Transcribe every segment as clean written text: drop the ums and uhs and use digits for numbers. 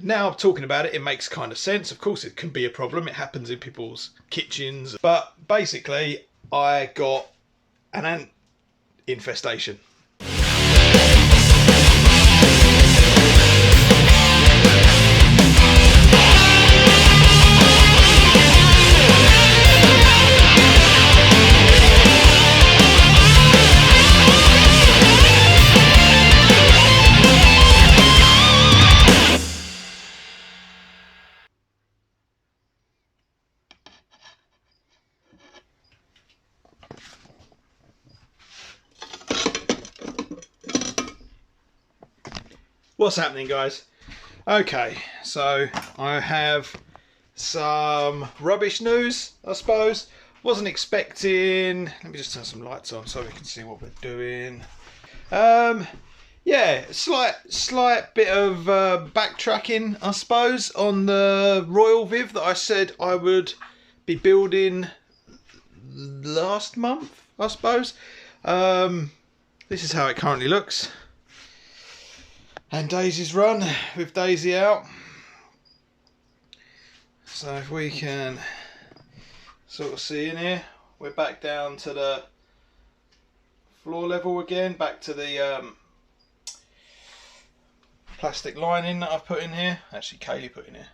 Now I'm talking about it, it makes kind of sense. Of course it can be a problem, it happens in people's kitchens. But basically I got an ant infestation. What's happening, guys? Okay, so I have some rubbish news, I suppose. Wasn't expecting... Let me just turn some lights on so we can see what we're doing. Yeah, slight bit of backtracking, I suppose, on the Royal Viv that I said I would be building last month, I suppose. This is how it currently looks. And Daisy's run with Daisy out. So if we can sort of see in here, we're back down to the floor level again, back to the plastic lining that I've put in here. Actually, Kaylee put in here.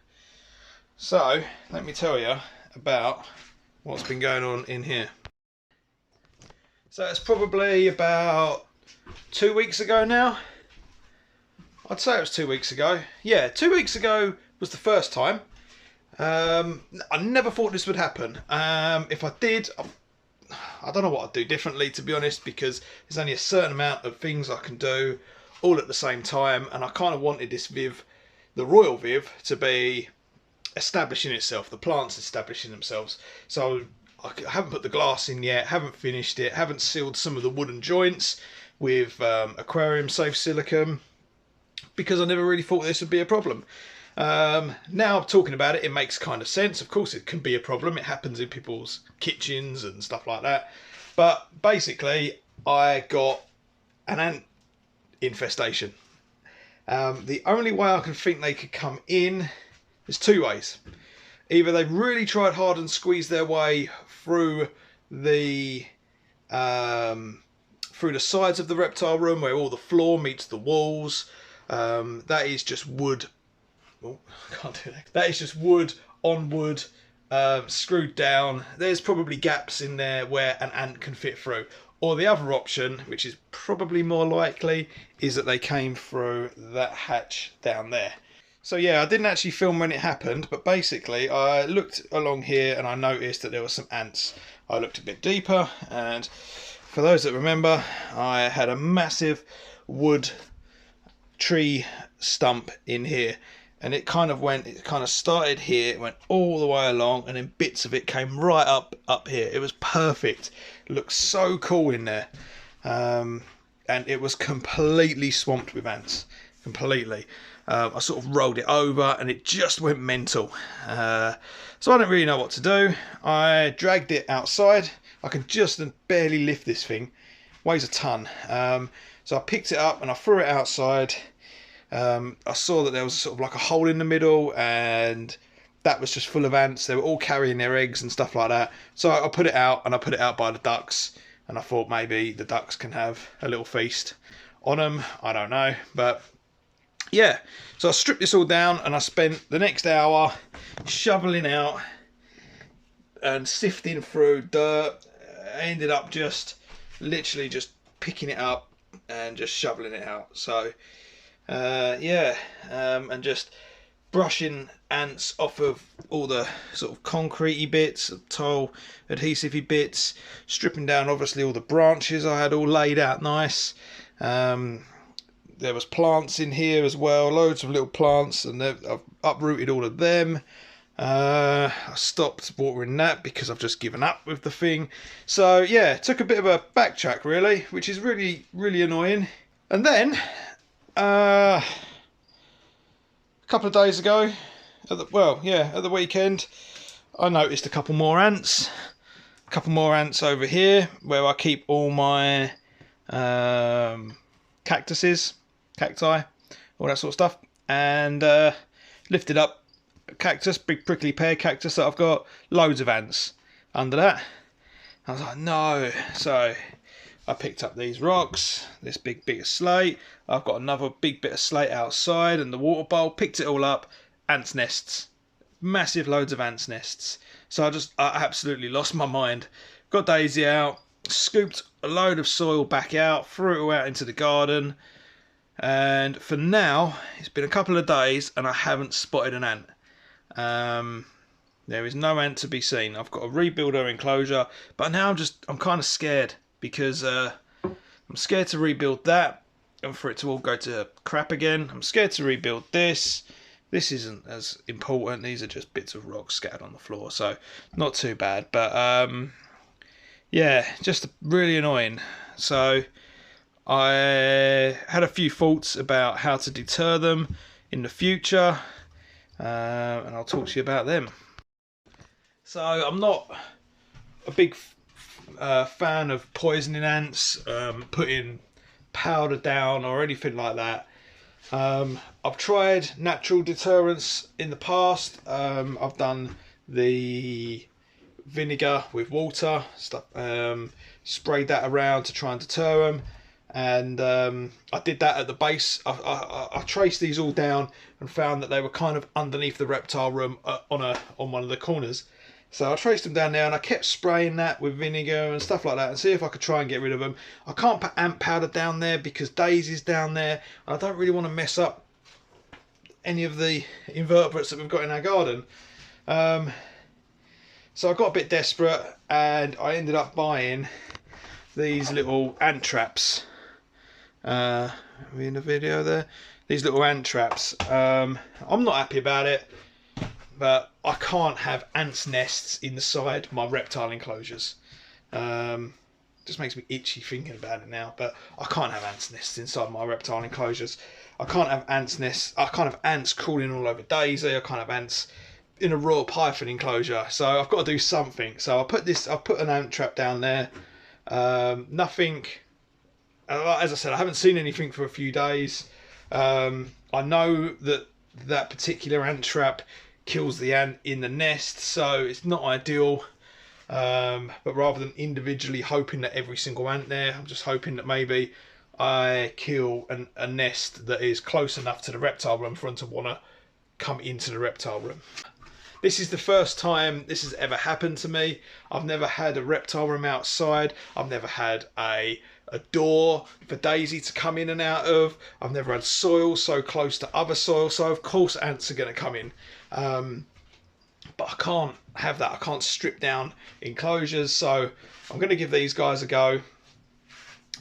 So let me tell you about what's been going on in here. So it's probably about 2 weeks ago now. I'd say it was 2 weeks ago. Yeah, 2 weeks ago was the first time. I never thought this would happen. If I did, I don't know what I'd do differently, to be honest, because there's only a certain amount of things I can do all at the same time, and I kind of wanted this Viv, the Royal Viv, to be establishing itself, the plants establishing themselves. So I haven't put the glass in yet, haven't finished it, haven't sealed some of the wooden joints with aquarium safe silicone, because I never really thought this would be a problem. Now I'm talking about it, it makes kind of sense. Of course it can be a problem, it happens in people's kitchens and stuff like that. But basically I got an ant infestation. The only way I can think they could come in is two ways. Either they really tried hard and squeezed their way through the sides of the reptile room where all the floor meets the walls. That is just wood. Oh, I can't do that. That is just wood on wood, screwed down. There's probably gaps in there where an ant can fit through. Or the other option, which is probably more likely, is that they came through that hatch down there. So yeah, I didn't actually film when it happened, but basically I looked along here and I noticed that there were some ants. I looked a bit deeper, and for those that remember, I had a massive wood tree stump in here, and it kind of started here, it went all the way along, and then bits of it came right up here. It was perfect. It looked so cool in there, and it was completely swamped with ants, completely. I sort of rolled it over and it just went mental. So I don't really know what to do. I dragged it outside. I can just barely lift this thing, weighs a ton. So I picked it up and I threw it outside. I saw that there was sort of like a hole in the middle, and that was just full of ants. They were all carrying their eggs and stuff like that. So I put it out, and I put it out by the ducks, and I thought maybe the ducks can have a little feast on them. I don't know, but yeah. So I stripped this all down and I spent the next hour shoveling out and sifting through dirt. I ended up literally just picking it up and just shoveling it out. So yeah, and just brushing ants off of all the sort of concretey bits, tile adhesive bits, stripping down obviously all the branches I had all laid out nice. There was plants in here as well, loads of little plants, and I've uprooted all of them. I stopped watering that because I've just given up with the thing. So yeah, it took a bit of a backtrack really, which is really, really annoying. And then a couple of days ago, at the weekend, I noticed a couple more ants. A couple more ants over here where I keep all my cacti, all that sort of stuff. And lifted up a cactus, big prickly pear cactus that I've got, loads of ants under that. I was like, no. So I picked up these rocks, this big bit of slate. I've got another big bit of slate outside and the water bowl, picked it all up, ants' nests. Massive loads of ants' nests. So I absolutely lost my mind. Got Daisy out, scooped a load of soil back out, threw it all out into the garden. And for now, it's been a couple of days and I haven't spotted an ant. There is no ant to be seen. I've got to rebuild her enclosure, but now I'm kind of scared because I'm scared to rebuild that and for it to all go to crap again. I'm scared to rebuild this. This isn't as important. These are just bits of rock scattered on the floor, so not too bad. But yeah, just really annoying. So I had a few thoughts about how to deter them in the future, and I'll talk to you about them. So I'm not a big fan of poisoning ants, putting powder down or anything like that. I've tried natural deterrents in the past. I've done the vinegar with water, stuff, sprayed that around to try and deter them. And I did that at the base. I traced these all down and found that they were kind of underneath the reptile room on one of the corners. So I traced them down there and I kept spraying that with vinegar and stuff like that and see if I could try and get rid of them. I can't put ant powder down there because Daisy's down there. I don't really want to mess up any of the invertebrates that we've got in our garden. So I got a bit desperate and I ended up buying these little ant traps. Are we in the video there? These little ant traps. I'm not happy about it, but I can't have ants' nests inside my reptile enclosures. Just makes me itchy thinking about it now, but I can't have ants' nests inside my reptile enclosures. I can't have ants' nests. I can't have ants crawling all over Daisy. I can't have ants in a royal python enclosure. So I've got to do something. So I put an ant trap down there. Nothing. As I said, I haven't seen anything for a few days. I know that particular ant trap kills the ant in the nest, so it's not ideal. But rather than individually hoping that every single ant there, I'm just hoping that maybe I kill a nest that is close enough to the reptile room for them to want to come into the reptile room. This is the first time this has ever happened to me. I've never had a reptile room outside. I've never had a door for Daisy to come in and out of. I've never had soil so close to other soil, so of course ants are going to come in. But I can't have that. I can't strip down enclosures, so I'm going to give these guys a go.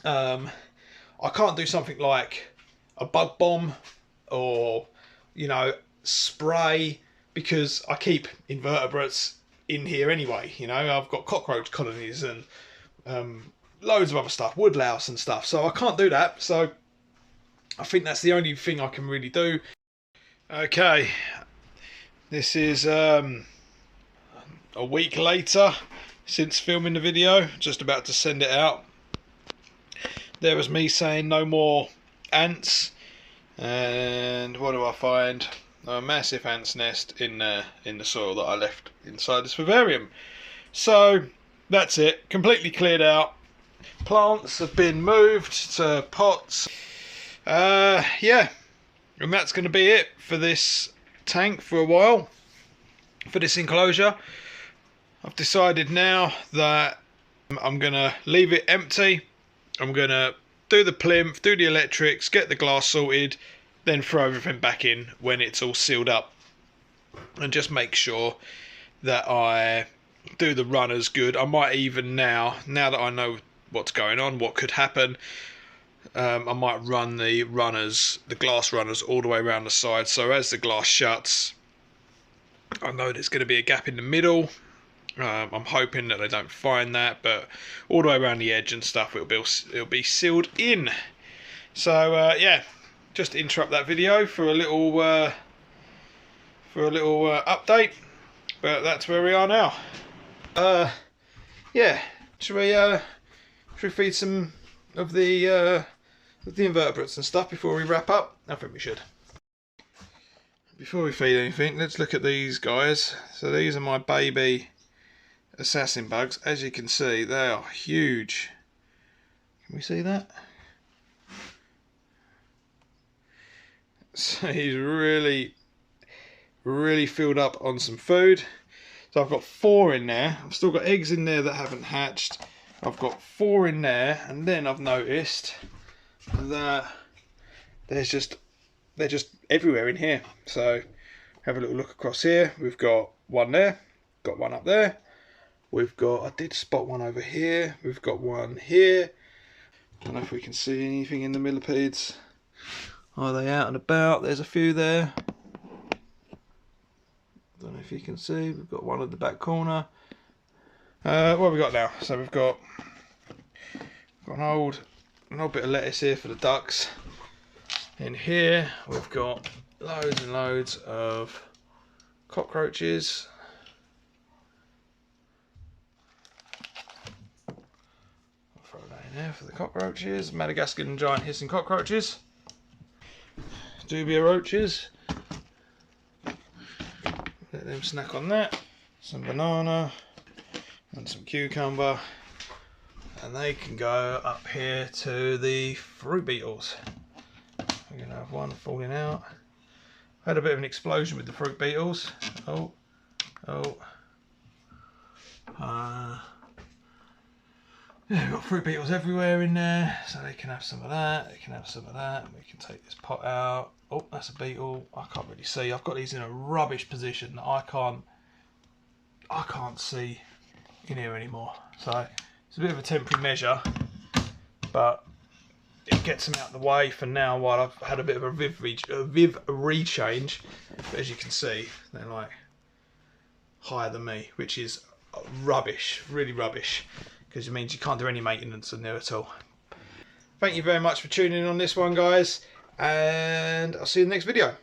I can't do something like a bug bomb or, spray, because I keep invertebrates in here anyway. I've got cockroach colonies and loads of other stuff, woodlouse and stuff, so I can't do that. So I think that's the only thing I can really do. Okay, this is a week later since filming the video, just about to send it out. There was me saying no more ants, and what do I find? A massive ant's nest in the soil that I left inside this vivarium. So that's it, completely cleared out. Plants have been moved to pots. Yeah, and that's going to be it for this tank for a while, for this enclosure. I've decided now that I'm going to leave it empty. I'm going to do the plinth, do the electrics, get the glass sorted, then throw everything back in when it's all sealed up, and just make sure that I do the runners good. I might even now that I know what's going on, what could happen, I might run the glass runners all the way around the side, so as the glass shuts, I know there's going to be a gap in the middle. I'm hoping that they don't find that, but all the way around the edge and stuff, it'll be sealed in. So yeah, just interrupt that video for a little update, but that's where we are now. Yeah, should we feed some of the invertebrates and stuff before we wrap up? I think we should. Before we feed anything, let's look at these guys. So these are my baby assassin bugs. As you can see, they are huge. Can we see that? So he's really filled up on some food. So I've got 4 in there. I've still got eggs in there that haven't hatched. I've got 4 in there, and then I've noticed that they're just everywhere in here. So have a little look across here. We've got 1 there, got 1 up there. We've got, I did spot 1 over here. We've got 1 here. I don't know if we can see anything in the millipedes. Are they out and about? There's a few there. Don't know if you can see. We've got 1 at the back corner. What have we got now? So we've got an old bit of lettuce here for the ducks. In here we've got loads and loads of cockroaches. I'll throw that in there for the cockroaches. Madagascan giant hissing cockroaches. Dubia roaches. Let them snack on that. Some banana and some cucumber. And they can go up here to the fruit beetles. We're going to have 1 falling out. I had a bit of an explosion with the fruit beetles. Yeah, we've got fruit beetles everywhere in there, so they can have some of that, they can have some of that. We can take this pot out. Oh, that's a beetle. I can't really see. I've got these in a rubbish position that I can't see in here anymore. So it's a bit of a temporary measure, but it gets them out of the way for now while I've had a bit of a viv rechange. But as you can see, they're like higher than me, which is rubbish, really rubbish, because it means you can't do any maintenance in there at all. Thank you very much for tuning in on this one, guys, and I'll see you in the next video.